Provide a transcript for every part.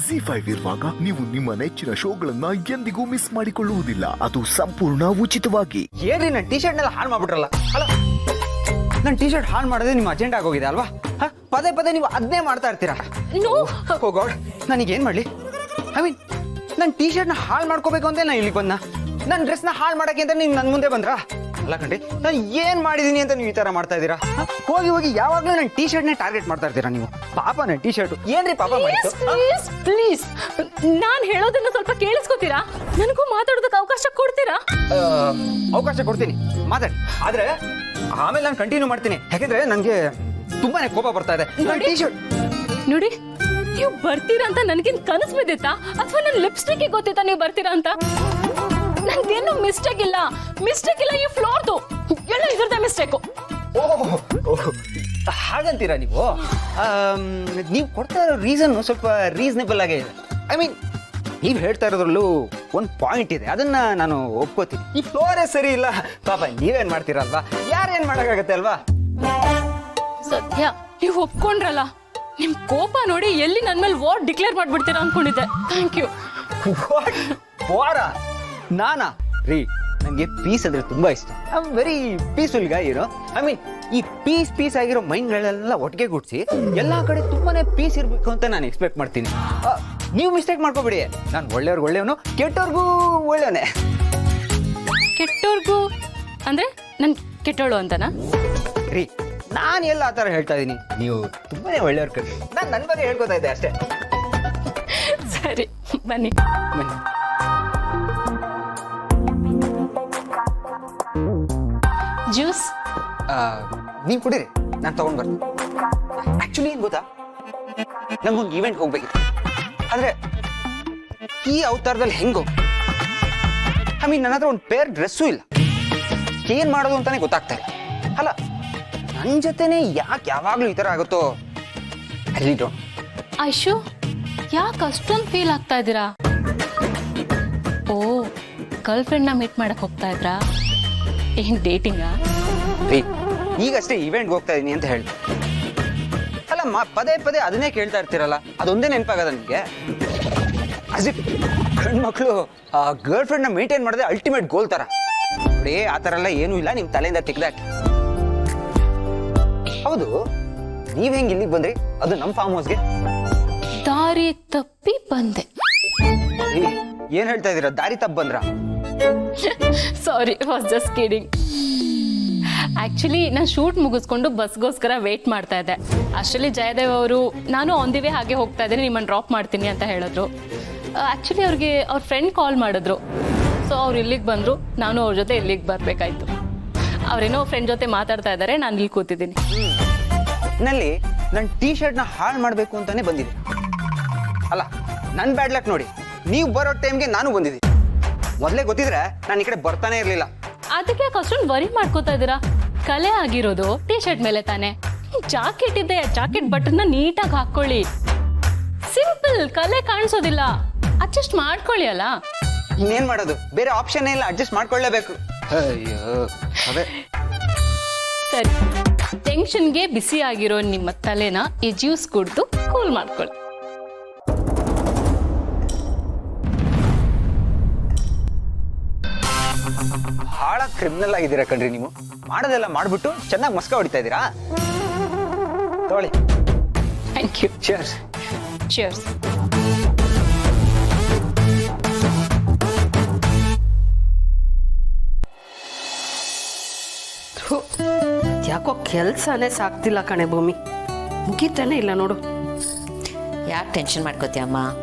ZEE5 ಇರುವಾಗ ನೀವು ನಿಮ್ಮ ನೆಚ್ಚಿನ ಶೋಗಳನ್ನ ಎಂದಿಗೂ ಮಿಸ್ ಮಾಡಿಕೊಳ್ಳುವುದಿಲ್ಲ. ಅದು ಸಂಪೂರ್ಣ ಉಚಿತವಾಗಿ. ಏನ್ರಿ ನನ್ನ ಟೀ ಶರ್ಟ್ನೆಲ್ಲ ಹಾಳು ಮಾಡ್ಬಿಟ್ರಲ್ಲ. ಅಲ್ಲ, ನನ್ನ ಟೀ ಶರ್ಟ್ ಹಾಳು ಮಾಡೋದೇ ನಿಮ್ಮ ಅಜೆಂಡಾ ಆಗೋಗಿದೆ ಅಲ್ವಾ? ಪದೇ ಪದೇ ನೀವು ಅದನ್ನೇ ಮಾಡ್ತಾ ಇರ್ತೀರಾ. ಓ ಗಾಡ್, ನನಗೇನು ಮಾಡಲಿ? ಐ ಮೀನ್, ನನ್ನ ಟೀ ಶರ್ಟ್ನ ಹಾಳು ಮಾಡ್ಕೋಬೇಕು ಅಂತ ನಾನು ಇಲ್ಲಿಗೆ ಬಂದ. ನನ್ನ ಡ್ರೆಸ್ನ ಹಾಳು ಮಾಡೋಕ್ಕೆ ಅಂತ ನೀವು ನನ್ನ ಮುಂದೆ ಬಂದ್ರಾ? ಅಲ್ಲ ಕಣ್ರಿ, ನಾನು ಏನು ಮಾಡಿದ್ದೀನಿ ಅಂತ ನೀವು ಈ ಥರ ಮಾಡ್ತಾ ಇದ್ದೀರಾ? ಹೋಗಿ ಹೋಗಿ ಯಾವಾಗಲೂ ನನ್ನ ಟೀ ಶರ್ಟ್ನೇ ಟಾರ್ಗೆಟ್ ಮಾಡ್ತಾ ಇರ್ತೀರಾ ನೀವು. ಪಾಪ ನನ್ನ ಟೀ ಶರ್ಟು ಏನ್ರಿ ಪಾಪ ಮಾಡಿದ್ದು? ಪ್ಲೀಸ್ ನಾನು ಹೇಳೋದನ್ನ ಸ್ವಲ್ಪ ಕೇಳಿಸ್ಕೊತೀರಾ? ನನಗೂ ಮಾತಾಡೋದಕ್ಕೆ ಅವಕಾಶ ಕೊಡ್ತೀರಾ? ಅವಕಾಶ ಕೊಡ್ತೀನಿ, ಮಾತಾಡಿ. ಆದ್ರೆ ಆಮೇಲೆ ನಾನು ಕಂಟಿನ್ಯೂ ಮಾಡ್ತೀನಿ. ಯಾಕೆಂದ್ರೆ ನನಗೆ ತುಂಬಾನೇ ಕೋಪ ಬರ್ತಾ ಇದೆ. ಟೀ ಶರ್ಟ್ ನೋಡಿ, ನೀವು ಬರ್ತೀರಾ ಅಂತ ನನಗೇನು ಕನಸು ಬಿದ್ದಿತ್ತಾ ಅಥವಾ ನನ್ನ ಲಿಪ್ಸ್ಟಿಕ್ ಗೊತ್ತಿತ್ತಾ ನೀವು ಬರ್ತೀರಾ ಅಂತ? ನಂದೇನು ಮಿಸ್ಟೇಕ್ ಇಲ್ಲ, ಈ ಫ್ಲೋರ್ದು ಎಲ್ಲ ಇದ್ರದ್ದೇ ಮಿಸ್ಟೇಕು. ಹಾಗಂತೀರಾ ನೀವು? ನೀವು ಕೊಡ್ತಾ ಇರೋ ರೀಸನ್ ಸ್ವಲ್ಪ ರೀಸನೇಬಲ್ ಆಗೇ ಇದೆ. ಐ ಮೀನ್, ನೀವು ಹೇಳ್ತಾ ಇರೋದ್ರಲ್ಲೂ ಒಂದು ಪಾಯಿಂಟ್ ಇದೆ, ಅದನ್ನ ನಾನು ಒಪ್ಕೋತೀನಿ. ಈ ಫ್ಲೋರೇ ಸರಿ ಇಲ್ಲ. ಪಾಪ ನೀವೇನ್ ಮಾಡ್ತೀರಲ್ವಾ, ಯಾರೇನ್ ಮಾಡೋಕ್ಕಾಗತ್ತೆ ಅಲ್ವಾ? ಸದ್ಯ ನೀವು ಒಪ್ಕೊಂಡ್ರಲ್ಲ, ನಿಮ್ ಕೋಪ ನೋಡಿ ಎಲ್ಲಿ ನನ್ನ ಮೇಲೆ ವಾರ್ ಡಿಕ್ಲೇರ್ ಮಾಡ್ಬಿಡ್ತೀರಾ ಅನ್ಕೊಂಡಿದ್ದೆ. Thank you. ವಾರ ನಾನಾ? ರೀ, ನನಗೆ ಪೀಸ್ ಅಂದ್ರೆ ತುಂಬಾ ಇಷ್ಟ. I am very peaceful guy. I mean, ಈ ಪೀಸ್ ಆಗಿರೋ ಮೈಂಡ್ಗಳೆಲ್ಲ ಒಟ್ಟಿಗೆ ಗುಡ್ಸಿ ಎಲ್ಲಾ ಕಡೆ ತುಂಬಾನೇ ಪೀಸ್ ಇರ್ಬೇಕು ಅಂತ ನಾನು ಎಕ್ಸ್ಪೆಕ್ಟ್ ಮಾಡ್ತೀನಿ. ನೀವು ಮಿಸ್ಟೇಕ್ ಮಾಡ್ಕೋಬೇಡಿ, ನಾನು ಒಳ್ಳೆಯವ್ರಿಗೆ ಒಳ್ಳೆಯವನು, ಕೆಟ್ಟವ್ರಿಗೂ ಒಳ್ಳೆಯವನೇ. ಕೆಟ್ಟೋರ್ಗು ಅಂದ್ರೆ ನನ್ ಕೆಟ್ಟೋಳು ಅಂತನಾ? ರೀ, ನಾನು ಎಲ್ಲ ಆ ಥರ ಹೇಳ್ತಾ ಇದ್ದೀನಿ, ನೀವು ತುಂಬಾನೇ ಒಳ್ಳೆಯವ್ರ ಕಡೆ. ನಾನು ನನ್ನ ಬಗ್ಗೆ ಹೇಳ್ಕೊತಾ ಇದ್ದೆ ಅಷ್ಟೇ. ಸರಿ, ಬನ್ನಿ. ಜ್ಯೂಸ್ ನೀವು ಕುಡೀರಿ, ನಾನು ತಗೊಂಡ್ ಬರ್ತೀನಿ. ಆಕ್ಚುಲಿ ಏನ್ ಗೊತ್ತಾ, ನಮ್ಗೊಂದು ಈವೆಂಟ್ ಹೋಗ್ಬೇಕಿತ್ತು. ಆದ್ರೆ ಈ ಅವತಾರದಲ್ಲಿ ಹೆಂಗೋ, ಐ ಮೀನ್, ನನ್ನ ಹತ್ರ ಒಂದು ಪೇರ್ ಡ್ರೆಸ್ಸು ಇಲ್ಲ. ಏನ್ ಮಾಡೋದು ಅಂತಾನೆ ಗೊತ್ತಾಗ್ತಾ ಇಲ್ಲ. ಅಲ್ಲ, ನನ್ನ ಜೊತೆನೆ ಯಾಕೆ ಯಾವಾಗ್ಲೂ ಈ ತರ ಆಗುತ್ತೋ? ಐಶು, ಯಾಕೆ ಅಷ್ಟೊಂದು ಫೀಲ್ ಆಗ್ತಾ ಇದ್ದೀರಾ? ಓ, ಗರ್ಲ್ ಫ್ರೆಂಡ್ನ ಮೀಟ್ ಮಾಡಕ್ ಹೋಗ್ತಾ ಇದ್ರಾ? ಏನ್ ಡೇಟಿಂಗಾ? ಈಗಷ್ಟೇ ಈವೆಂಟ್ಗೆ ಹೋಗ್ತಾ ಇದೀನಿ ಅಂತ ಹೇಳಿ. ಅಲ್ಲ, ಪದೇ ಪದೇ ಅದನ್ನೇ ಕೇಳ್ತಾ ಇರ್ತೀರಲ್ಲ, ಅದೊಂದೇ ನೆನಪಾಗದ ನಿಮಗೆ? ಅಜಿಪ್ ಹೆಣ್ಮಕ್ಳು ಗರ್ಲ್ ಫ್ರೆಂಡ್ನ ಮೇಂಟೈನ್ ಮಾಡಿದ್ರೆ ಅಲ್ಟಿಮೇಟ್ ಗೋಲ್ ತರ ನೋಡಿ. ಆ ಥರ ಎಲ್ಲ ಏನೂ ಇಲ್ಲ, ನಿಮ್ಮ ತಲೆಯಿಂದ ತೆಗ್ದಾಕಿ. ಹೌದು, ನೀವ್ ಹೆಂಗ್ ಇಲ್ಲಿಗೆ ಬಂದ್ರಿ? ಅದು ನಮ್ಮ ಫಾರ್ಮ್ ಹೌಸ್ಗೆ ದಾರಿ ತಪ್ಪಿ ಬಂದೆ. ಏನ್ ಹೇಳ್ತಾ ಇದೀರಾ? ದಾರಿ ತಪ್ಪಿ ಬಂದ್ರ? ಸಾರಿ, ವಾಸ್ ಜಸ್ಟ್ ಕಿಡಿಂಗ್. ಆಕ್ಚುಲಿ ನಾನು ಶೂಟ್ ಮುಗಿಸ್ಕೊಂಡು ಬಸ್ಗೋಸ್ಕರ ವೇಟ್ ಮಾಡ್ತಾ ಇದ್ದೆ. ಅಷ್ಟರಲ್ಲಿ ಜಯದೇವ್ ಅವರು ನಾನು ಆನ್ ದಿ ವೇ ಹಾಗೆ ಹೋಗ್ತಾ ಇದ್ದೀನಿ, ನಿಮ್ಮನ್ನು ಡ್ರಾಪ್ ಮಾಡ್ತೀನಿ ಅಂತ ಹೇಳಿದ್ರು. ಆಕ್ಚುಲಿ ಅವ್ರಿಗೆ ಅವ್ರ ಫ್ರೆಂಡ್ ಕಾಲ್ ಮಾಡಿದ್ರು. ಸೊ ಅವ್ರು ಇಲ್ಲಿಗೆ ಬಂದರು, ನಾನು ಅವ್ರ ಜೊತೆ ಇಲ್ಲಿಗೆ ಬರಬೇಕಾಯ್ತು. ಅವ್ರೇನೋ ಫ್ರೆಂಡ್ ಜೊತೆ ಮಾತಾಡ್ತಾ ಇದ್ದಾರೆ, ನಾನು ಇಲ್ಲಿ ಕೂತಿದ್ದೀನಿ. ನಲ್ಲಿ ನನ್ನ ಟೀ ಶರ್ಟ್ನ ಹಾಳು ಮಾಡಬೇಕು ಅಂತಾನೆ ಬಂದಿದ್ದೆ. ಅಲ್ಲ, ನನ್ನ ಬ್ಯಾಡ್ ಲಕ್ ನೋಡಿ, ನೀವು ಬರೋ ಟೈಮ್ಗೆ ನಾನು ಬಂದಿದ್ದೀನಿ. ಮೊದಲೇ ಗೊತ್ತಿದ್ರೆ ನಾನು ಈ ಕಡೆ ಬರ್ತಾನೆ ಇರಲಿಲ್ಲ. ಅದಕ್ಕೆ ಅಷ್ಟೊಂದು ವರಿ ಮಾಡ್ಕೋತಾ ಇದ್ದೀರಾ? ಕಲೆ ಆಗಿರೋದು ಟೀ ಶರ್ಟ್ ಮೇಲೆ ತಾನೆ. ಜಾಕೆಟ್ ಇದೆ, ಜಾಕೆಟ್ ಬಟನ್ನ ನೀಟಾಗಿ ಹಾಕೊಳ್ಳಿ. ಸಿಂಪಲ್, ಕಲೆ ಕಾಣಿಸೋದಿಲ್ಲ. ಅಡ್ಜಸ್ಟ್ ಮಾಡ್ಕೊಳ್ಳಿ. ಅಲ್ಲ, ಇನ್ನೇನ್ ಮಾಡೋದು? ಬೇರೆ ಆಪ್ಷನ್ ಇಲ್ಲ, ಅಡ್ಜಸ್ಟ್ ಮಾಡ್ಕೊಳ್ಳೇಬೇಕು. ಅಯ್ಯೋ, ಅದೇ ಸರಿ, ಟೆನ್ಷನ್ಗೆ ಬಿಸಿ ಆಗಿರೋ ನಿಮ್ಮ ತಲೆನ ಈ ಜ್ಯೂಸ್ ಕುಡಿದು ಕೂಲ್ ಮಾಡ್ಕೊಳ್ಳಿ. ಬಹಳ ಕ್ರಿಮಿನಲ್ ಆಗಿದ್ದೀರಾ ಕಣ್ರಿ ನೀವು. ಮಾಡೋದೆಲ್ಲ ಮಾಡ್ಬಿಟ್ಟು ಚೆನ್ನಾಗಿ ಮಸ್ಕ ಹೊಡಿತಾ ಇದ್ದೀರಾ. ತಗೊಳ್ಳಿ. Thank you. ಚಿಯರ್ಸ್. ಚಿಯರ್ಸ್. ಯಾಕೋ ಕೆಲಸನೇ ಸಾಕ್ತಿಲ್ಲ ಕಣೆ ಭೂಮಿ, ಮುಗಿತಾನೆ ಇಲ್ಲ ನೋಡು. ಯಾಕೆ ಟೆನ್ಷನ್ ಮಾಡ್ಕೋತೀಯಮ್ಮ,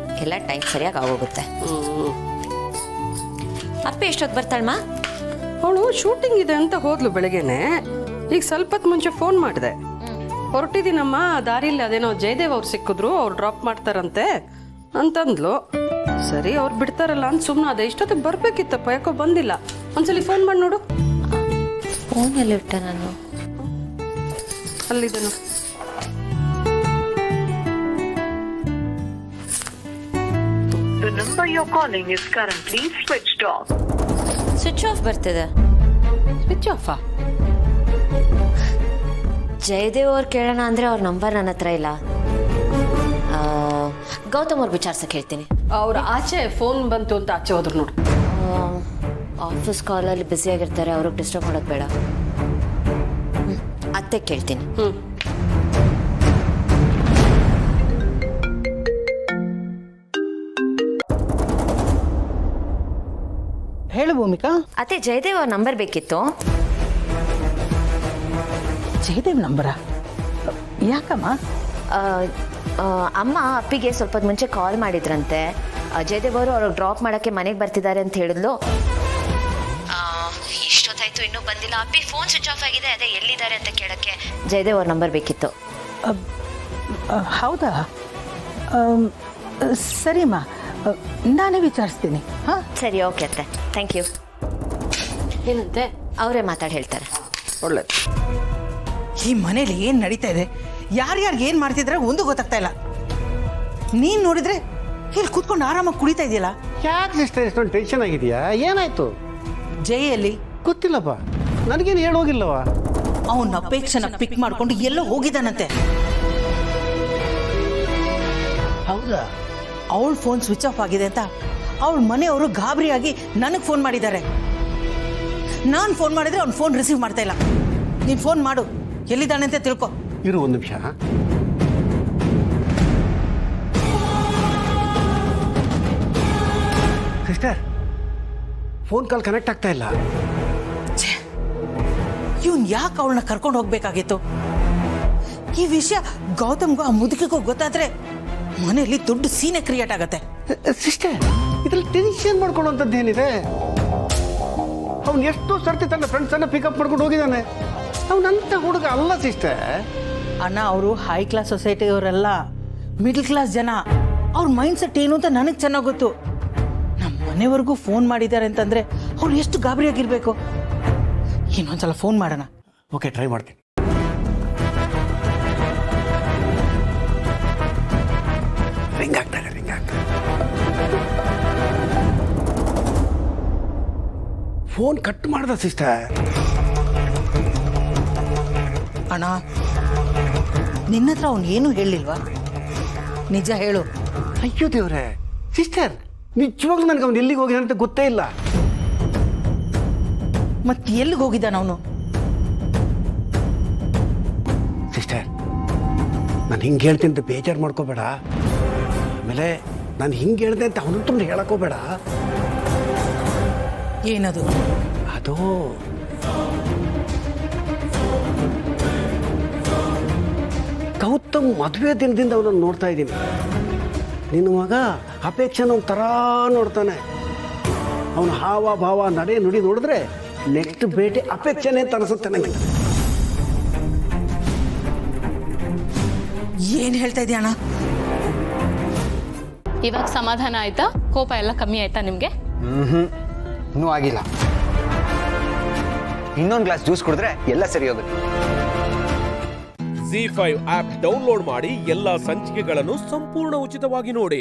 ಎಲ್ಲ ಟೈಮ್ ಸರಿಯಾಗಿ ಆಗೋಗುತ್ತೆ. ಅಪ್ಪ ಎಷ್ಟೊತ್ತು ಬರ್ತಾಳಮ್ಮ? ಅವಳು ಶೂಟಿಂಗ್ ಇದೆ ಅಂತ ಹೋದ್ಲು ಬೆಳಗ್ಗೆನೆ. ಈಗ ಸ್ವಲ್ಪ ಹೊತ್ತು ಮುಂಚೆ ಫೋನ್ ಮಾಡಿದೆ, ಹೊರಟಿದ್ದೀನಮ್ಮ, ದಾರಿಲಿ ಅದೇನೋ ಜಯದೇವ್ ಅವ್ರು ಸಿಕ್ಕಿದ್ರು, ಅವ್ರು ಡ್ರಾಪ್ ಮಾಡ್ತಾರಂತೆ ಅಂತಂದ್ಲು. ಸರಿ, ಅವ್ರು ಬಿಡ್ತಾರಲ್ಲ ಅಂತ ಸುಮ್ಮನೆ ಅದೇ. ಇಷ್ಟೊತ್ತಿಗೆ ಬರ್ಬೇಕಿತ್ತಪ್ಪ, ಯಾಕೋ ಬಂದಿಲ್ಲ. ಒಂದ್ಸಲಿ ಫೋನ್ ಮಾಡಿ ನೋಡು. ಫೋನಲ್ಲಿ ಇಟ್ಟ ನಾನು ಅಲ್ಲಿದ್ದನು. The number you're calling is currently switched off. Switch off ಬರ್ತಿದೆ. ಸ್ವಿಚ್ ಆಫಾ? ಜಯದೇವ್ ಅವ್ರು ಕೇಳೋಣ ಅಂದರೆ ಅವ್ರ ನಂಬರ್ ನನ್ನ ಹತ್ರ ಇಲ್ಲ. ಗೌತಮ್ ಅವ್ರು ವಿಚಾರಿಸಕ್ಕೆ ಹೇಳ್ತೀನಿ. ಅವ್ರ ಆಚೆ ಫೋನ್ ಬಂತು ಅಂತ ಆಚೆ ಹೋದ್ರು ನೋಡು. ಆಫೀಸ್ ಕಾಲಲ್ಲಿ ಬ್ಯುಸಿಯಾಗಿರ್ತಾರೆ, ಅವ್ರಿಗೆ ಡಿಸ್ಟರ್ಬ್ ಮಾಡೋದು ಬೇಡ. ಅತ್ತೆ ಕೇಳ್ತೀನಿ. ಹೇಳು ಭೂಮಿಕಾ. ಅತ್ತೆ, ಜಯದೇವ್ ಅವ್ರ ನಂಬರ್ ಬೇಕಿತ್ತು. ಜಯದೇವ್ ನಂಬರ? ಯಾಕಮ್ಮ? ಅಮ್ಮ ಅಪ್ಪಿಗೆ ಸ್ವಲ್ಪ ಮುಂಚೆ ಕಾಲ್ ಮಾಡಿದ್ರಂತೆ. ಜಯದೇವ್ ಅವರು ಅವ್ರಿಗೆ ಡ್ರಾಪ್ ಮಾಡೋಕ್ಕೆ ಮನೆಗೆ ಬರ್ತಿದ್ದಾರೆ ಅಂತ ಹೇಳಿದ್ಲು. ಇಷ್ಟೊತ್ತಾಯ್ತು ಇನ್ನೂ ಬಂದಿಲ್ಲ. ಅಪ್ಪಿ ಫೋನ್ ಸ್ವಿಚ್ ಆಫ್ ಆಗಿದೆ, ಅದೇ ಎಲ್ಲಿದ್ದಾರೆ ಅಂತ ಕೇಳಕ್ಕೆ ಜಯದೇವ್ ಅವ್ರ ನಂಬರ್ ಬೇಕಿತ್ತು. ಹೌದಾ? ಸರಿಮ್ಮ, ನಾನೇ ವಿಚಾರಿಸ್ತೀನಿ. ಹಾಂ, ಸರಿ, ಓಕೆ ಅತ್ತೆ, ಥ್ಯಾಂಕ್ ಯು. ಏನಂತೆ? ಅವರೇ ಮಾತಾಡಿ ಹೇಳ್ತಾರೆ. ಒಳ್ಳೇದು. ಈ ಮನೇಲಿ ಏನು ನಡೀತಾ ಇದೆ, ಯಾರ್ಯಾರಿಗೆ ಏನು ಮಾಡ್ತಿದ್ರೆ ಒಂದು ಗೊತ್ತಾಗ್ತಾ ಇಲ್ಲ. ನೀನು ನೋಡಿದ್ರೆ ಇಲ್ಲಿ ಕೂತ್ಕೊಂಡು ಆರಾಮಾಗಿ ಕುಡಿತಾ ಇದೆಯಲ್ಲ. ಯಾಕೆ ಸಿಸ್ಟರ್ ಎಷ್ಟೊಂದು ಟೆನ್ಷನ್ ಆಗಿದೆಯಾ? ಏನಾಯ್ತು? ಜಯಲ್ಲಿ ಗೊತ್ತಿಲ್ಲಪ್ಪ, ನನಗೇನು ಹೇಳೋಗಿಲ್ಲವ. ಅವನ ಅಪೇಕ್ಷೆನ ಪಿಕ್ ಮಾಡ್ಕೊಂಡು ಎಲ್ಲೋ ಹೋಗಿದ್ದಾನಂತೆ. ಹೌದಾ? ಅವಳ ಫೋನ್ ಸ್ವಿಚ್ ಆಫ್ ಆಗಿದೆ ಅಂತ ಅವಳ ಮನೆಯವರು ಗಾಬರಿಯಾಗಿ ನನಗೆ ಫೋನ್ ಮಾಡಿದ್ದಾರೆ. ನಾನು ಫೋನ್ ಮಾಡಿದ್ರೆ ಅವ್ನ ಫೋನ್ ರಿಸೀವ್ ಮಾಡ್ತಾ ಇಲ್ಲ. ನೀನು ಫೋನ್ ಮಾಡು, ಎಲ್ಲಿದ್ದಾನೆ ಅಂತ ತಿಳ್ಕೊ. ಇರು ಒಂದು ನಿಮಿಷ. ಸಿಸ್ಟರ್, ಫೋನ್ ಕಾಲ್ ಕನೆಕ್ಟ್ ಆಗ್ತಾ ಇಲ್ಲ. ಇವನ್ ಯಾಕೆ ಅವಳನ್ನ ಕರ್ಕೊಂಡು ಹೋಗ್ಬೇಕಾಗಿತ್ತು? ಈ ವಿಷಯ ಗೌತಮ್ಗೂ ಆ ಮುದುಕಿಗೂ ಗೊತ್ತಾದ್ರೆ ಮನೆಯಲ್ಲಿ ದೊಡ್ಡ ಸೀನೆ ಕ್ರಿಯೇಟ್ ಆಗತ್ತೆ. ಸಿಸ್ಟರ್, ಇದ್ರಲ್ಲಿ ಟೆನ್ಷನ್ ಮಾಡ್ಕೊಳ್ಳುವಂಥದ್ದು ಏನಿದೆ? ಅವ್ನು ಎಷ್ಟೋ ಸರ್ತಿ ತನ್ನ ಫ್ರೆಂಡ್ಸನ್ನು ಪಿಕಪ್ ಮಾಡ್ಕೊಂಡು ಹೋಗಿದ್ದಾನೆ. ಅವನಂತ ಹುಡುಗ ಅಲ್ಲ ಸಿಸ್ಟರ್. ಅಣ್ಣ, ಅವರು ಹೈ ಕ್ಲಾಸ್ ಸೊಸೈಟಿಯವರೆಲ್ಲ ಮಿಡ್ಲ್ ಕ್ಲಾಸ್ ಜನ. ಅವ್ರ ಮೈಂಡ್ ಸೆಟ್ ಏನು ಅಂತ ನನಗೆ ಚೆನ್ನಾಗಿ ಗೊತ್ತು. ನಮ್ಮ ಮನೆವರೆಗೂ ಫೋನ್ ಮಾಡಿದ್ದಾರೆ ಅಂತಂದ್ರೆ ಅವ್ರು ಎಷ್ಟು ಗಾಬರಿಯಾಗಿರ್ಬೇಕು. ಇನ್ನೊಂದ್ಸಲ ಫೋನ್ ಮಾಡೋಣ. ಓಕೆ, ಟ್ರೈ ಮಾಡ್ತೀನಿ. ರಿಂಗ್ ಆಗ್ತಾ ಇದೆ, ರಿಂಗ್ ಆಗ್ತಾ. ಫೋನ್ ಕಟ್ ಮಾಡ್ದ ಸಿಸ್ಟರ್. ಅಣ್ಣ, ನಿನ್ನ ಹತ್ರ ಅವ್ನು ಏನೂ ಹೇಳಿಲ್ವಾ? ನಿಜ ಹೇಳು. ಅಯ್ಯೋ ದೇವ್ರೆ, ಸಿಸ್ಟರ್ ನಿಜವಾಗ್ಲೂ ನನಗೆ ಅವ್ನು ಎಲ್ಲಿಗೆ ಹೋಗಿದ್ದಾನೆ ಅಂತ ಗೊತ್ತೇ ಇಲ್ಲ. ಮತ್ತೆ ಎಲ್ಲಿಗೆ ಹೋಗಿದ್ದಾನ ಅವನು? ಸಿಸ್ಟರ್, ನಾನು ಹಿಂಗೆ ಹೇಳ್ತೀನಿ ಅಂತ ಬೇಜಾರು ಮಾಡ್ಕೋಬೇಡ. ಆಮೇಲೆ ನಾನು ಹಿಂಗೆ ಹೇಳ್ದೆ ಅಂತ ಅವನಂತೂ ಹೇಳಕೋಬೇಡ. ಏನದು? ಅದು ಗೌತಮ್ ಮದುವೆ ದಿನದಿಂದ ಅವನನ್ನು ನೋಡ್ತಾ ಇದ್ದೀನಿ. ನಿನ್ನ ಮಗ ಅಪೇಕ್ಷೆನ ಒಂದು ಥರ ನೋಡ್ತಾನೆ. ಅವನ ಹಾವ ಭಾವ ನಡೆ ನುಡಿ ನೋಡಿದ್ರೆ ನೆಕ್ಸ್ಟ್ ಭೇಟಿ ಅಪೇಕ್ಷೆನೇ ಅಂತ ಅನಿಸುತ್ತೆ ನನಗೆ. ಏನು ಹೇಳ್ತಾ ಇದೆಯಾ ಅಣ್ಣ? ಇವಾಗ ಸಮಾಧಾನ ಆಯ್ತಾ? ಕೋಪ ಎಲ್ಲ ಕಮ್ಮಿ ಆಯ್ತಾ ನಿಮಗೆ? ಇನ್ನೂ ಆಗಿಲ್ಲ. ಇನ್ನೊಂದು ಗ್ಲಾಸ್ ಜ್ಯೂಸ್ ಕುಡಿದ್ರೆ ಎಲ್ಲ ಸರಿ ಹೋಗುತ್ತೆ. ZEE5 ಆಪ್ ಡೌನ್ಲೋಡ್ ಮಾಡಿ ಎಲ್ಲಾ ಸಂಚಿಕೆಗಳನ್ನು ಸಂಪೂರ್ಣ ಉಚಿತವಾಗಿ ನೋಡಿ.